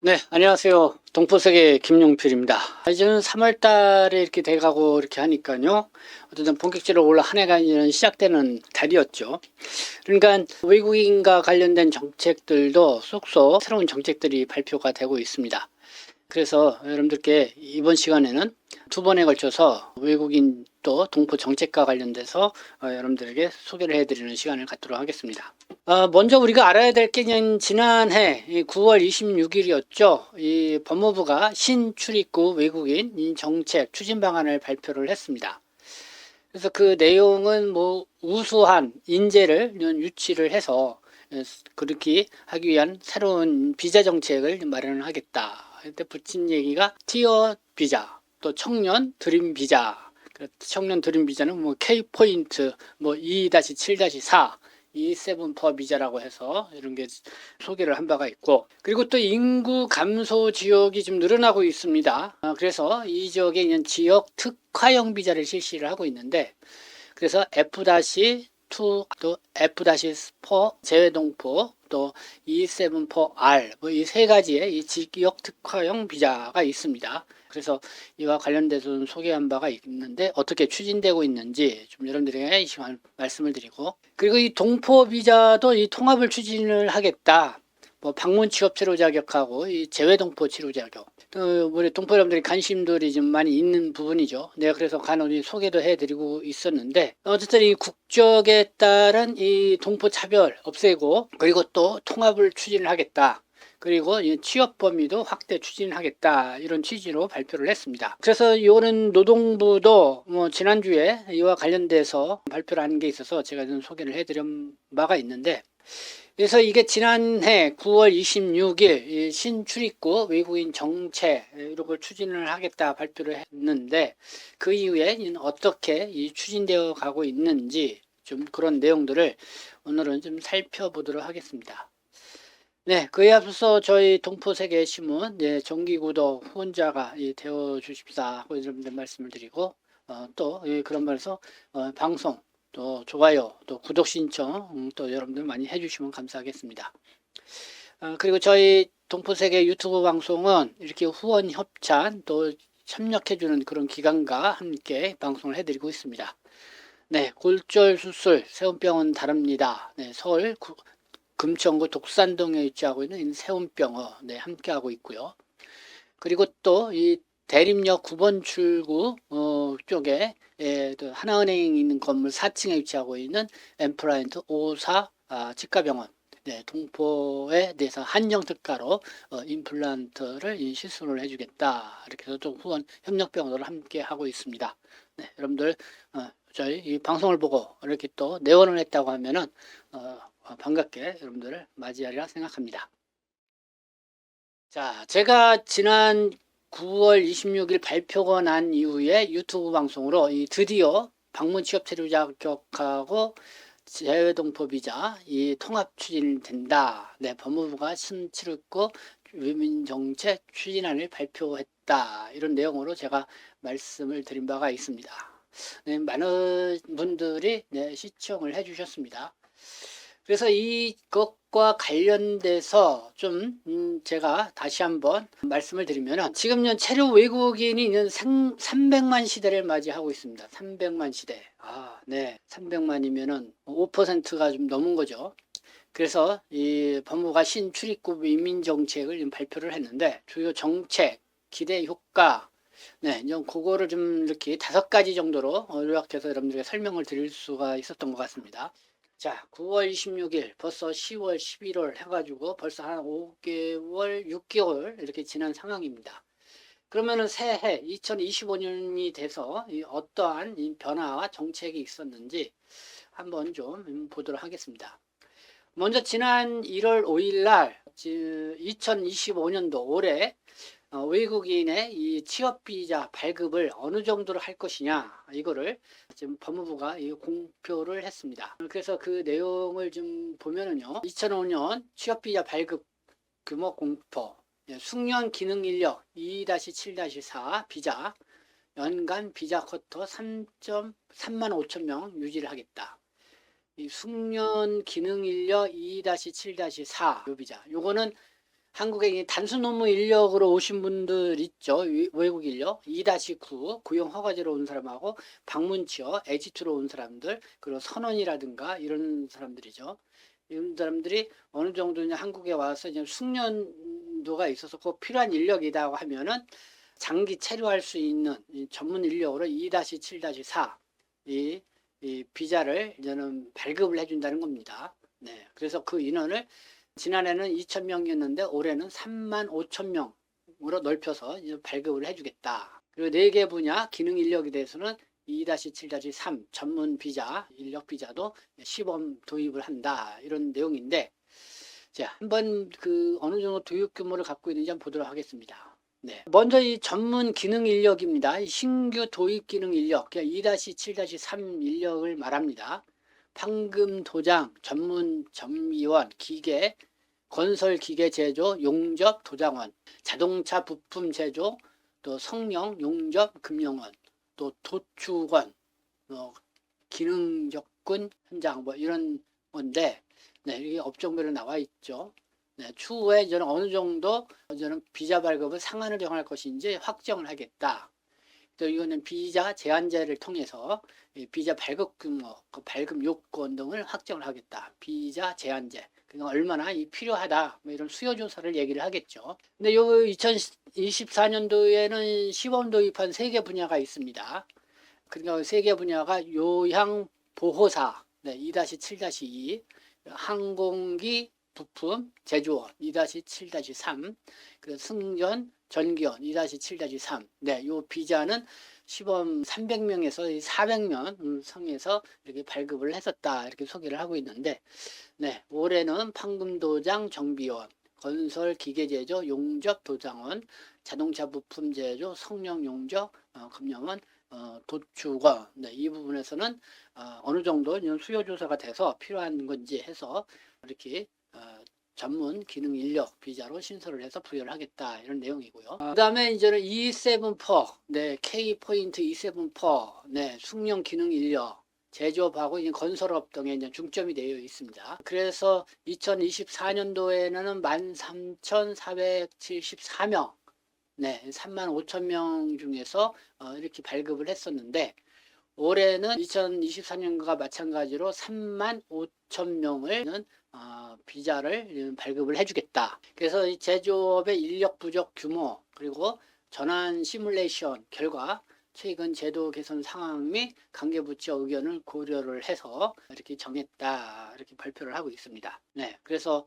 네, 안녕하세요. 동포세계 김용필입니다. 이제는 3월 달에 이렇게 돼가고 이렇게 하니까요. 어쨌든 본격적으로 올 한 해가 이제 시작되는 달이었죠. 그러니까 외국인과 관련된 정책들도 쏙쏙 새로운 정책들이 발표가 되고 있습니다. 그래서 여러분들께 이번 시간에는 두 번에 걸쳐서 외국인 또 동포 정책과 관련돼서 여러분들에게 소개를 해드리는 시간을 갖도록 하겠습니다. 먼저 우리가 알아야 될 게 지난해 9월 26일이었죠. 이 법무부가 신출입국 외국인 정책 추진 방안을 발표를 했습니다. 그래서 그 내용은 뭐 우수한 인재를 유치를 해서 그렇게 하기 위한 새로운 비자 정책을 마련을 하겠다. 그때 붙인 얘기가 티어 비자, 또 청년 드림 비자. 청년 드림 비자는 뭐 K 포인트, 뭐 2-7-4 E7 비자라고 해서 이런 게 소개를 한 바가 있고, 그리고 또 인구 감소 지역이 좀 늘어나고 있습니다. 그래서 이 지역에 있는 지역 특화형 비자를 실시를 하고 있는데, 그래서 F-2 또 F-4 재외동포 또 E7R 뭐 이 세 가지의 이 지역 특화형 비자가 있습니다. 그래서 이와 관련돼서 소개한 바가 있는데 어떻게 추진되고 있는지 좀 여러분들에게 말씀을 드리고, 그리고 이 동포 비자도 이 통합을 추진을 하겠다. 뭐 방문 취업 치료 자격하고 이 재외 동포 치료 자격. 우리 동포 여러분들이 관심들이 좀 많이 있는 부분이죠. 내가 그래서 간혹 소개도 해드리고 있었는데, 어쨌든 이 국적에 따른 이 동포 차별 없애고, 그리고 또 통합을 추진을 하겠다. 그리고 취업 범위도 확대 추진하겠다, 이런 취지로 발표를 했습니다. 그래서 이거는 노동부도 뭐 지난주에 이와 관련돼서 발표를 한 게 있어서 제가 좀 소개를 해드린 바가 있는데, 그래서 이게 지난해 9월 26일 신출입국 외국인 정책 이런 걸 추진을 하겠다 발표를 했는데, 그 이후에 어떻게 추진되어 가고 있는지 좀 그런 내용들을 오늘은 좀 살펴보도록 하겠습니다. 네, 그에 앞서서 저희 동포세계신문 정기구독 후원자가 되어 주십사 하고 이런 말씀을 드리고, 또 그런 말에서 방송 또 좋아요 또 구독 신청 또 여러분들 많이 해주시면 감사하겠습니다. 그리고 저희 동포세계 유튜브 방송은 이렇게 후원 협찬 또 협력해주는 그런 기관과 함께 방송을 해드리고 있습니다. 네, 골절 수술 세운병원 다릅니다. 네, 서울 금천구 독산동에 위치하고 있는 세운병원 함께하고 있고요. 그리고 또 이 대림역 9번 출구 쪽에 또 하나은행 있는 건물 4층에 위치하고 있는 엠플라이언트 54 치과병원, 동포에 대해서 한정 특가로 임플란트를 시술을 해주겠다, 이렇게 해서 좀 후원 협력병원으로 함께 하고 있습니다. 네, 여러분들 저희 이 방송을 보고 이렇게 또 내원을 했다고 하면은 반갑게 여러분들을 맞이하리라 생각합니다. 자, 제가 지난 9월 26일 발표가 난 이후에 유튜브 방송으로 드디어 방문 취업 체류 자격하고 재외동포 비자 이 통합 추진된다. 네, 법무부가 신출입국 위민 정책 추진안을 발표했다. 이런 내용으로 제가 말씀을 드린 바가 있습니다. 네, 많은 분들이 시청을 해주셨습니다. 그래서 이것과 관련돼서 좀 제가 다시 한번 말씀을 드리면, 지금 체류 외국인이 300만 시대를 맞이하고 있습니다. 300만 시대. 네. 300만이면은 5%가 좀 넘은 거죠. 그래서 이 법무부가 신출입국 위민 정책을 발표를 했는데, 주요 정책, 기대 효과, 네, 이제 그거를 좀 이렇게 5가지 정도로 요약해서 여러분들에게 설명을 드릴 수가 있었던 것 같습니다. 자, 9월 26일, 벌써 10월, 11월 해가지고 벌써 한 5개월, 6개월 이렇게 지난 상황입니다. 그러면은 새해 2025년이 돼서 어떠한 변화와 정책이 있었는지 한번 좀 보도록 하겠습니다. 먼저 지난 1월 5일 날 2025년도 올해 외국인의 이 취업비자 발급을 어느 정도로 할 것이냐, 이거를 지금 법무부가 공표를 했습니다. 그래서 그 내용을 좀 보면은요, 2005년 취업비자 발급 규모 공포, 숙련 기능 인력 2-7-4 비자, 연간 비자 쿼터 3만 5천 명 유지를 하겠다. 이 숙련 기능 인력 2-7-4 비자, 요거는 한국에 이 단순 업무 인력으로 오신 분들 있죠. 외국 인력 2-9 고용 허가제로 온 사람하고 방문 취업, 에지투로 온 사람들, 그리고 선원이라든가 이런 사람들이죠. 이런 사람들이 어느 정도 이제 한국에 와서 이제 숙련도가 있어서 꼭 필요한 인력이다 하면은 장기 체류할 수 있는 이 전문 인력으로 2-7-4 이 비자를 이제는 발급을 해준다는 겁니다. 네, 그래서 그 인원을 지난해는 2,000명이었는데 올해는 35,000명으로 넓혀서 이제 발급을 해주겠다. 그리고 4개 분야 기능 인력에 대해서는 2-7-3 전문 비자, 인력 비자도 시범 도입을 한다. 이런 내용인데, 자, 한번 그 어느 정도 도입 규모를 갖고 있는지 한번 보도록 하겠습니다. 네. 먼저 이 전문 기능 인력입니다. 신규 도입 기능 인력, 2-7-3 인력을 말합니다. 판금 도장, 전문 점위원, 기계, 건설 기계 제조, 용접 도장원, 자동차 부품 제조, 또 성령, 용접, 금융원, 또 도축원, 기능 접근 현장 뭐 이런 건데, 네, 이게 업종별로 나와 있죠. 네, 추후에 저는 어느 정도 저는 비자 발급을 상한을 정할 것인지 확정을 하겠다. 또 이거는 비자 제한제를 통해서 비자 발급 규모, 그 발급 요건 등을 확정을 하겠다. 비자 제한제. 그러니까 얼마나 필요하다. 뭐 이런 수요 조사를 얘기를 하겠죠. 근데 요 2024년도에는 시범 도입한 3개 분야가 있습니다. 그러니까 3개 분야가 요양 보호사, 네, 2-7-2, 항공기 부품 제조원 2-7-3, 그리고 승전 전기원 2-7-3. 네, 요 비자는 시범 300명에서 400명 성에서 이렇게 발급을 했었다. 이렇게 소개를 하고 있는데, 네, 올해는 판금도장 정비원, 건설 기계제조 용접 도장원, 자동차 부품 제조 성령 용접 금융원, 도축원. 네, 이 부분에서는 어느 정도 수요 조사가 돼서 필요한 건지 해서 이렇게 전문 기능 인력 비자로 신설을 해서 부여를 하겠다 이런 내용이고요. 그 다음에 이제는 E74, 네, K 포인트 E74, 네, 숙련 기능 인력 제조업하고 건설업 등에 이제 중점이 되어 있습니다. 그래서 2024년도에는 13,474명, 네, 35,000명 중에서 이렇게 발급을 했었는데, 올해는 2024년과 마찬가지로 35,000명을 비자를 발급을 해주겠다. 그래서 이 제조업의 인력 부족 규모, 그리고 전환 시뮬레이션 결과 최근 제도 개선 상황 및 관계부처 의견을 고려를 해서 이렇게 정했다. 이렇게 발표를 하고 있습니다. 네, 그래서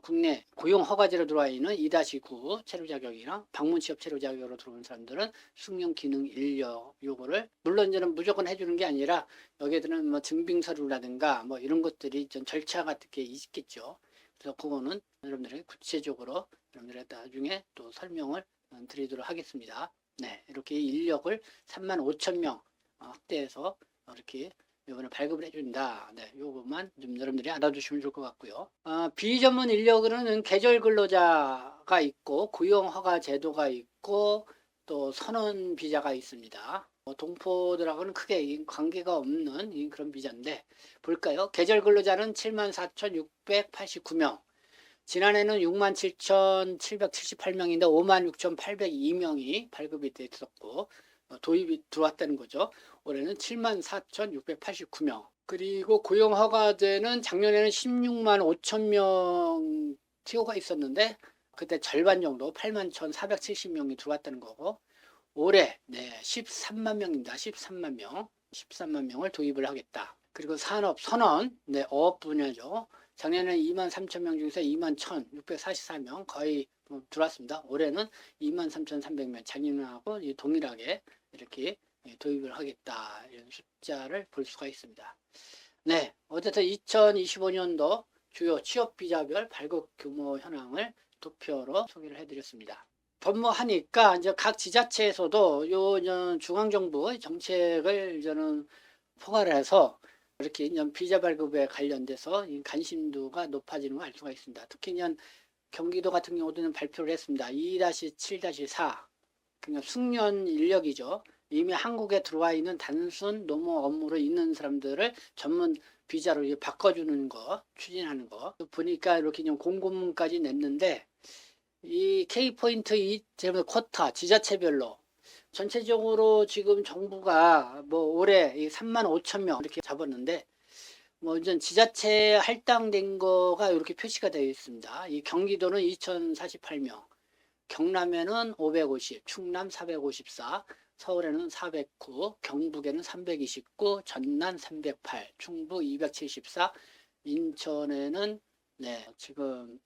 국내 고용 허가제로 들어와 있는 2-9 체류 자격이나 방문 취업 체류 자격으로 들어온 사람들은 숙련 기능 인력 요거를 물론 이제는 무조건 해주는 게 아니라 여기에는 뭐 증빙 서류라든가 뭐 이런 것들이 좀 절차 같은 게 있겠죠. 그래서 그거는 여러분들에게 구체적으로 여러분들의 나중에 또 설명을 드리도록 하겠습니다. 네, 이렇게 인력을 35,000명 확대해서 이렇게 이번에 발급을 해준다. 네, 요것만 좀 여러분들이 알아두시면 좋을 것 같고요. 비전문 인력으로는 계절 근로자가 있고 고용허가 제도가 있고 또 선언 비자가 있습니다. 동포들하고는 크게 관계가 없는 그런 비자인데 볼까요? 계절 근로자는 74,689명. 지난해는 67,778명인데 56,802명이 발급이 됐었고 도입이 들어왔다는 거죠. 올해는 74,689명. 그리고 고용허가제는 작년에는 16만 5천 명 TO가 있었는데 그때 절반 정도 8만 1,470명이 들어왔다는 거고 올해 13만 명입니다. 13만 명. 13만 명을 도입을 하겠다. 그리고 산업 선언, 어업 분야죠. 작년에는 2만 3천 명 중에서 2만 1,644명 거의 들어왔습니다. 올해는 2만 3,300명 작년하고 동일하게 이렇게 도입을 하겠다. 이런 숫자를 볼 수가 있습니다. 네, 어쨌든 2025년도 주요 취업비자별 발급 규모 현황을 도표로 소개를 해드렸습니다. 법무하니까 이제 각 지자체에서도 중앙정부 정책을 저는 포괄을 해서 이렇게 비자 발급에 관련돼서 관심도가 높아지는 걸 알 수가 있습니다. 특히 경기도 같은 경우도 발표를 했습니다. 2-7-4 그러니까 숙련 인력이죠. 이미 한국에 들어와 있는 단순 노무 업무로 있는 사람들을 전문 비자로 바꿔주는 거, 추진하는 거 보니까 이렇게 공고문까지 냈는데 이 K포인트 이 쿼타 지자체별로 전체적으로 지금 정부가 뭐 올해 이 35,000명 이렇게 잡았는데 뭐 이제 지자체 할당된 거가 이렇게 표시가 되어 있습니다. 이 경기도는 2,048명, 경남에는 550, 충남 454, 서울에는 409, 경북에는 329, 전남 308, 충북 274, 인천에는 지금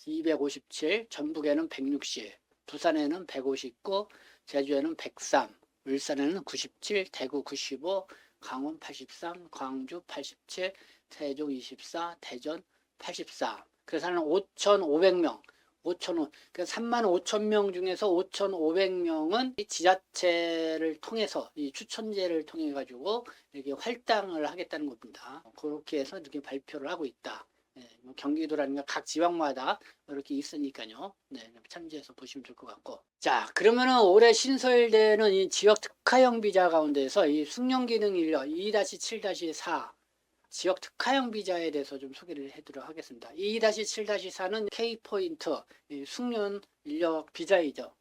257, 전북에는 160, 부산에는 159, 제주에는 103, 울산에는 97, 대구 95, 강원 83, 광주 87, 세종 24, 대전 84. 그래서 한 5,500명, 5,000, 그러니까 35,000명 중에서 5,500명은 지자체를 통해서 이 추천제를 통해 가지고 이렇게 활당을 하겠다는 겁니다. 그렇게 해서 이렇게 발표를 하고 있다. 뭐 경기도라든가 각 지방마다 이렇게 있으니까요. 참조해서 보시면 될 것 같고. 자, 그러면은 올해 신설되는 이 지역 특화형 비자 가운데서 이 숙련 기능 인력 2-7-4 지역 특화형 비자에 대해서 좀 소개를 해드리도록 하겠습니다. 2-7-4는 K포인트 숙련 인력 비자이죠.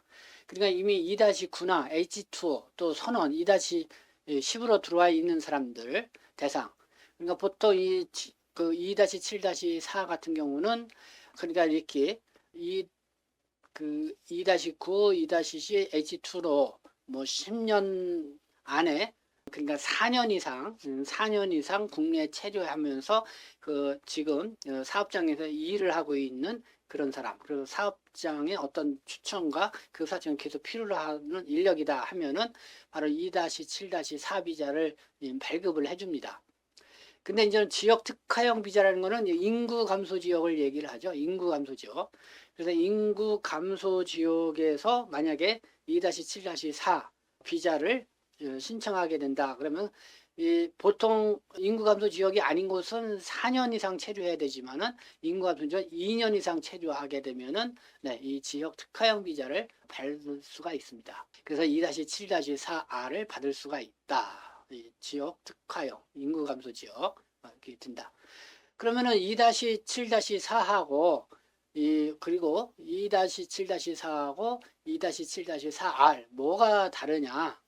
그러니까 이미 2-9나 H2 또 선원 2-10으로 들어와 있는 사람들 대상. 그러니까 보통 그 2-7-4 같은 경우는 그러니까 이렇게 그 2-9, 2-10, H2로 뭐 10년 안에 그러니까 4년 이상 국내에 체류하면서 그 지금 사업장에서 일을 하고 있는 그런 사람, 그리고 사업장의 어떤 추천과 그 사업장에 계속 필요로 하는 인력이다 하면은 바로 2-7-4 비자를 발급을 해줍니다. 근데 이제 지역 특화형 비자라는 거는 인구 감소 지역을 얘기를 하죠. 인구 감소 지역. 그래서 인구 감소 지역에서 만약에 2-7-4 비자를 신청하게 된다. 그러면 보통 인구 감소 지역이 아닌 곳은 4년 이상 체류해야 되지만은 인구 감소 지역 2년 이상 체류하게 되면은 이 지역 특화형 비자를 받을 수가 있습니다. 그래서 2-7-4R을 받을 수가 있다. 지역 특화형 인구 감소 지역 이렇게 든다. 그러면은 2-7-4하고 그리고 2-7-4하고 2-7-4R 뭐가 다르냐?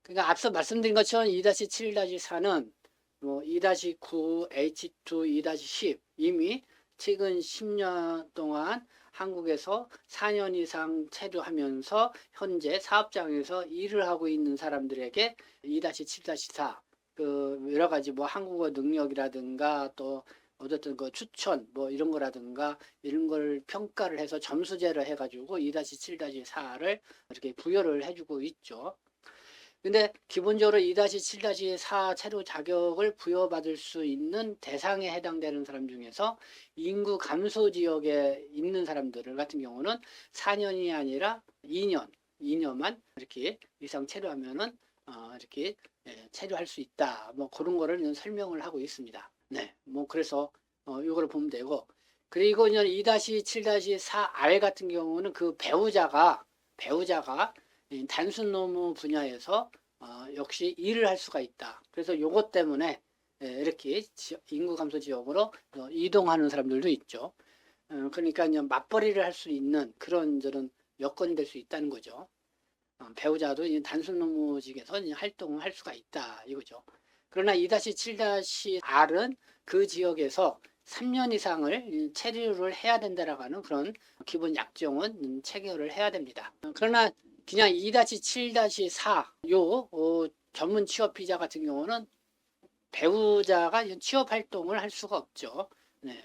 그러니까 앞서 말씀드린 것처럼 2-7-4는 뭐 2-9, H2, 2-10 이미 최근 10년 동안 한국에서 4년 이상 체류하면서 현재 사업장에서 일을 하고 있는 사람들에게 2-7-4 그 여러 가지 뭐 한국어 능력이라든가 또 어쨌든 그 추천 뭐 이런 거라든가 이런 걸 평가를 해서 점수제를 해가지고 2-7-4를 이렇게 부여를 해주고 있죠. 근데 기본적으로 2-7-4 체류 자격을 부여받을 수 있는 대상에 해당되는 사람 중에서 인구 감소 지역에 있는 사람들 같은 경우는 4년이 아니라 2년만 이렇게 이상 체류하면은 이렇게 체류할 수 있다. 뭐 그런 거를 설명을 하고 있습니다. 뭐 그래서 이거를 보면 되고, 그리고 이제 2-7-4R 같은 경우는 그 배우자가 단순 노무 분야에서 역시 일을 할 수가 있다. 그래서 요것 때문에 이렇게 인구 감소 지역으로 이동하는 사람들도 있죠. 그러니까 맞벌이를 할 수 있는 그런 저런 여건이 될 수 있다는 거죠. 배우자도 단순 노무직에서 활동을 할 수가 있다 이거죠. 그러나 2-7-R은 그 지역에서 3년 이상을 체류를 해야 된다라고 하는 그런 기본 약정은 체결을 해야 됩니다. 그러나 그냥 2-7-4 전문 취업 비자 같은 경우는 배우자가 취업 활동을 할 수가 없죠.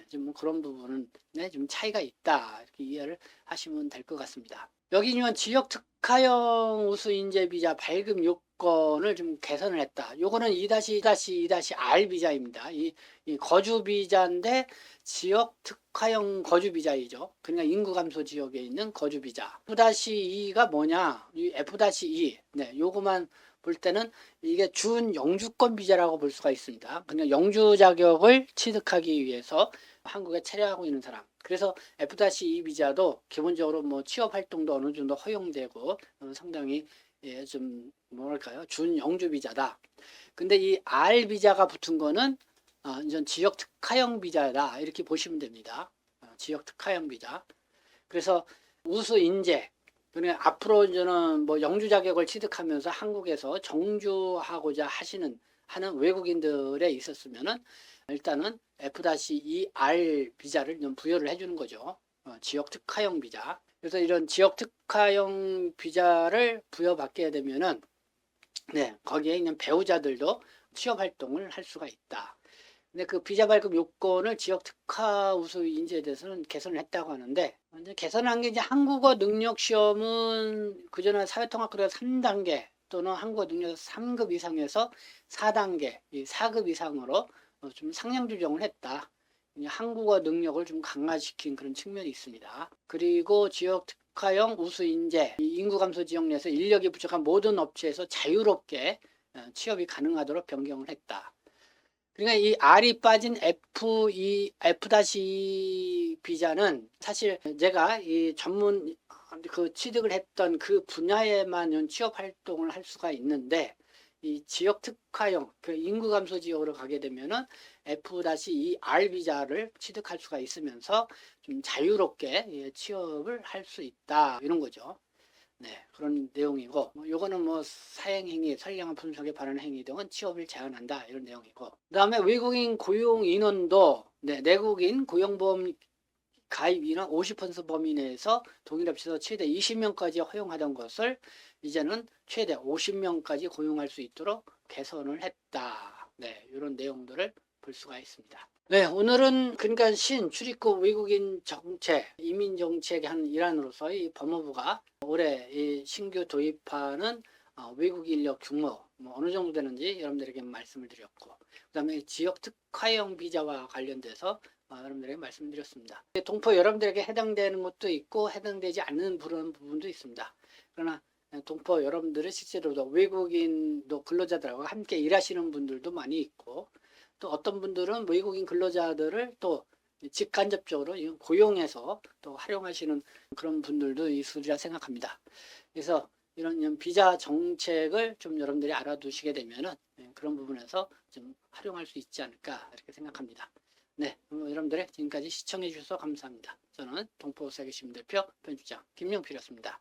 좀 그런 부분은 좀 차이가 있다 이렇게 이해를 하시면 될 것 같습니다. 여기는 지역 특화형 우수 인재 비자 발급 요건을 좀 개선을 했다. 요거는 2-2-R 비자입니다. 이 거주 비자인데 지역 특화형 거주 비자이죠. 그러니까 인구 감소 지역에 있는 거주 비자. F-2가 뭐냐? 이 F-2. 요거만 볼 때는 이게 준 영주권 비자라고 볼 수가 있습니다. 그냥 영주 자격을 취득하기 위해서 한국에 체류하고 있는 사람. 그래서 F-2 비자도 기본적으로 뭐 취업 활동도 어느 정도 허용되고 상당히 좀 뭐랄까요? 준 영주 비자다. 근데 이 R 비자가 붙은 거는 이제 지역 특화형 비자다 이렇게 보시면 됩니다. 지역 특화형 비자. 그래서 우수 인재, 그러니까 앞으로 저는 뭐 영주 자격을 취득하면서 한국에서 정주하고자 하는 외국인들에 있었으면은 일단은 F-2R 비자를 좀 부여를 해주는 거죠. 지역 특화형 비자. 그래서 이런 지역 특화형 비자를 부여받게 되면은 네, 거기에 있는 배우자들도 취업 활동을 할 수가 있다. 근데 그 비자 발급 요건을 지역 특화 우수 인재에 대해서는 개선을 했다고 하는데, 이제 개선한 게 이제 한국어 능력 시험은 그전에 사회통합학교 3단계 또는 한국어 능력 3급 이상에서 4단계, 이 4급 이상으로 좀 상향 조정을 했다. 한국어 능력을 좀 강화시킨 그런 측면이 있습니다. 그리고 지역 특화형 우수 인재, 인구 감소 지역 내에서 인력이 부족한 모든 업체에서 자유롭게 취업이 가능하도록 변경을 했다. 그러니까 이 R이 빠진 F-2 비자는 사실 제가 이 전문 그 취득을 했던 그 분야에만 취업 활동을 할 수가 있는데, 이 지역 특화형 그 인구 감소 지역으로 가게 되면은 F-2R 비자를 취득할 수가 있으면서 좀 자유롭게 취업을 할 수 있다, 이런 거죠. 네, 그런 내용이고, 요거는 뭐 사행행위, 선량한 분석에 바른 행위 등은 취업을 제한한다, 이런 내용이고, 그 다음에 외국인 고용 인원도 내국인 고용보험 가입 인원 50% 범위 내에서 동일합쳐서 최대 20명까지 허용하던 것을 이제는 최대 50명까지 고용할 수 있도록 개선을 했다. 네, 이런 내용들을 볼 수가 있습니다. 네, 오늘은 그러니까 출입국 외국인 정책, 이민 정책의 한 일환으로서 이 법무부가 올해 이 신규 도입하는 외국 인력 규모 뭐 어느 정도 되는지 여러분들에게 말씀을 드렸고, 그다음에 지역 특화형 비자와 관련돼서 여러분들에게 말씀드렸습니다. 동포 여러분들에게 해당되는 것도 있고 해당되지 않는 부분도 있습니다. 그러나 동포 여러분들은 실제로도 외국인도 근로자들하고 함께 일하시는 분들도 많이 있고, 또 어떤 분들은 외국인 근로자들을 또 직간접적으로 고용해서 또 활용하시는 그런 분들도 있으리라 생각합니다. 그래서 이런 비자 정책을 좀 여러분들이 알아두시게 되면은 그런 부분에서 좀 활용할 수 있지 않을까 이렇게 생각합니다. 네, 여러분들의 지금까지 시청해 주셔서 감사합니다. 저는 동포세계신문 대표 편집장 김용필이었습니다.